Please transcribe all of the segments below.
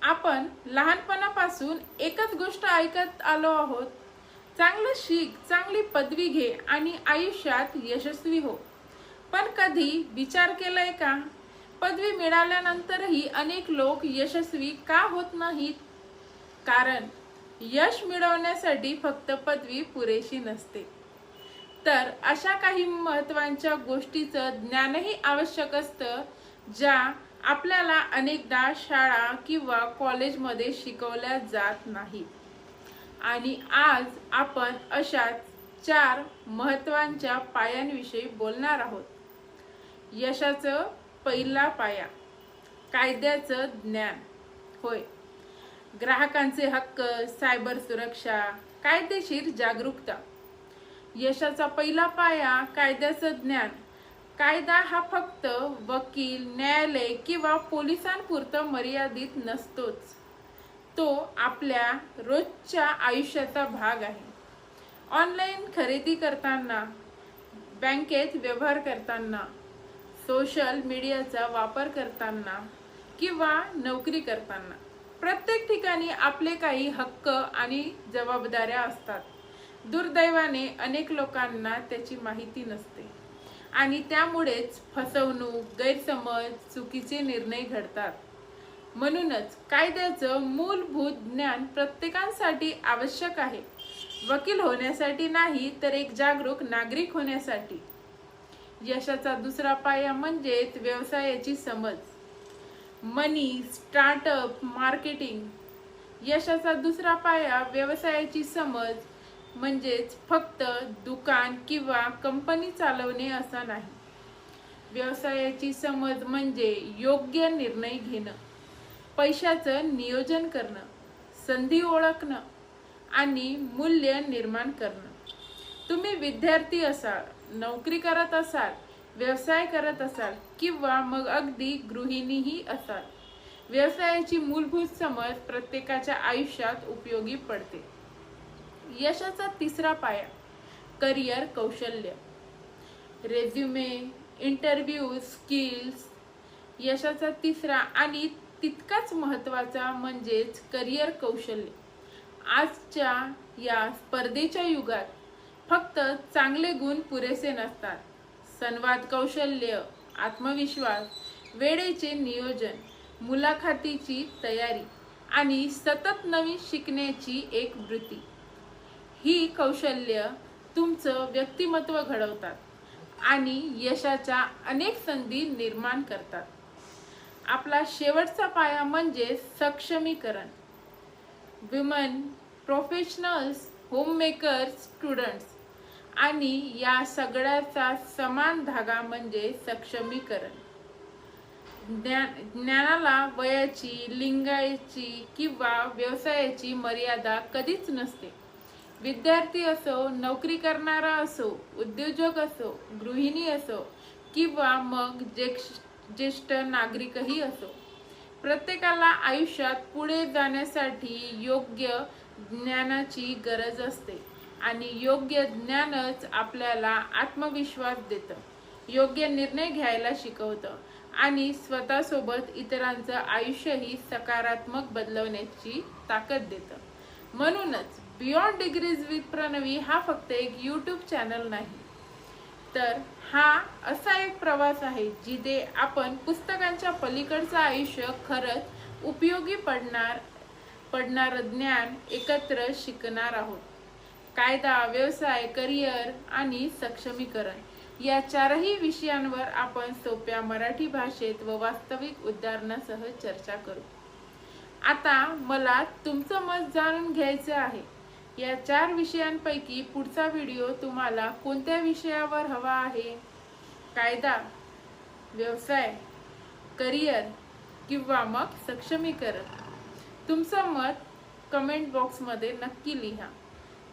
आपण लहानपणापासून एकच गोष्ट ऐकत आलो आहोत, चांगलं शिक, चांगली पदवी घे आणि आयुष्यात यशस्वी हो। पण कधी विचार केलाय का, पदवी मिळाल्यानंतरही अनेक लोक यशस्वी का होत नाहीत? कारण यश मिळवण्यासाठी फक्त पदवी पुरेशी नसते, तर अशा काही महत्त्वाच्या गोष्टीचं ज्ञानही आवश्यक असतं, ज्या आपल्याला अनेकदा शाळा किंवा कॉलेजमध्ये शिकवल्या जात नाहीत। आणि आज आपण अशाच 4 महत्त्वाच्या पायांविषयी बोलणार आहोत। यशाचा पहिला पाया, कायद्याचं ज्ञान होय। ग्राहकांचे हक्क, सायबर सुरक्षा, कायदेशीर जागरूकता। यशाचा पहिला पाया, कायद्याचं ज्ञान। कायदा हा फक्त वकील, न्यायालय किंवा पोलिसांपुरता मर्यादित नसतोच, तो आपल्या रोजच्या आयुष्याचा भाग आहे। ऑनलाईन खरेदी करताना, बँकेत व्यवहार करताना, सोशल मीडियाचा वापर करताना किंवा नोकरी करताना प्रत्येक ठिकाणी आपले काही हक्क आणि जबाबदाऱ्या असतात। दुर्दैवाने अनेक लोकांना त्याची माहिती नसते आणि त्यामुळेच फसवणूक, गैरसमज, चुकीचे निर्णय घडतात। म्हणूनच कायद्याचं मूलभूत ज्ञान प्रत्येकासाठी आवश्यक आहे, वकील होण्यासाठी नाही तर एक जागरूक नागरिक होण्यासाठी। यशाचा दुसरा पाया म्हणजे व्यवसायाची समज। मनी, स्टार्टअप, मार्केटिंग। यशाचा दुसरा पाया, व्यवसायाची समज म्हणजेच फक्त दुकान किंवा कंपनी चालवणे असा नाही। व्यवसायाची समज म्हणजे योग्य निर्णय घेणं, पैशाचं नियोजन करणं, संधी ओळखणं आणि मूल्य निर्माण करणं। तुम्ही विद्यार्थी असाल, नोकरी करत असाल, व्यवसाय करत असाल किंवा मग अगदी गृहिणीही असाल, व्यवसायाची मूलभूत समज प्रत्येकाच्या आयुष्यात उपयोगी पडते। यशाचा तिसरा पाया, करिअर कौशल्य। Resume, interview skills. यशाचा तिसरा आणि तितकाच महत्त्वाचा म्हणजेच करिअर कौशल्य। आजच्या या स्पर्धेच्या युगात फक्त चांगले गुण पुरेसे नसतात, संवाद कौशल्य, आत्मविश्वास, वेळेचे नियोजन, मुलाखतीची तयारी आणि सतत नवीन शिकण्याची एक वृत्ती, ही कौशल्य तुमचं व्यक्तिमत्व घडवतात आणि यशाच्या अनेक संधी निर्माण करतात। आपला शेवटचा पाया म्हणजे सक्षमीकरण। विमेन, प्रोफेशनल्स, होममेकर्स, स्टुडंट्स आणि या सगळ्याचा समान धागा म्हणजे सक्षमीकरण। ज्ञानाला वयाची, लिंगाची किंवा व्यवसायाची मर्यादा कधीच नसते। विद्यार्थी असो, नोकरी करणारा असो, उद्योजक असो, गृहिणी असो किंवा मग ज्येष्ठ नागरिकही असो, प्रत्येकाला आयुष्यात पुढे जाण्यासाठी योग्य ज्ञानाची गरज असते आणि योग्य ज्ञानच आपल्याला आत्मविश्वास देतं, योग्य निर्णय घ्यायला शिकवतं आणि स्वतःसोबत इतरांचं आयुष्यही सकारात्मक बदलवण्याची ताकद देतं। म्हणूनच बियॉन्ड डिग्रीज विथ प्रणवी हा फक्त एक यूट्यूब चॅनल नाही, तर हा असा एक प्रवास आहे जिथे आपण पुस्तकांच्या पलीकडचं आयुष्य खरंच उपयोगी पडणार ज्ञान एकत्र शिकणार आहोत। कायदा, व्यवसाय, करिअर आणि सक्षमीकरण या 4ही विषयांवर आपण सोप्या मराठी भाषेत व वास्तविक उदाहरणासह चर्चा करू। आता मला तुमचं मत जाणून घ्यायचं आहे, या 4 विषयांपैकी पुढचा व्हिडिओ तुम्हाला कोणत्या विषयावर हवा आहे? कायदा, व्यवसाय, करिअर किंवा मग सक्षमीकरण? तुमचं मत कमेंट बॉक्समध्ये नक्की लिहा।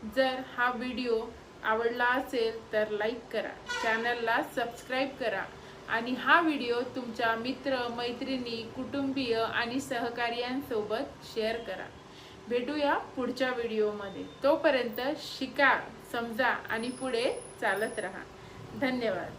जर हा व्हिडिओ आवडला असेल तर लाईक करा, चॅनलला सबस्क्राईब करा आणि हा व्हिडिओ तुमच्या मित्र, मैत्रिणी, कुटुंबीय आणि सहकार्यांसोबत शेअर करा। भेटूया पुढच्या व्हिडिओमध्ये। तोपर्यंत शिका, समजा आणि पुढे चालत रहा। धन्यवाद।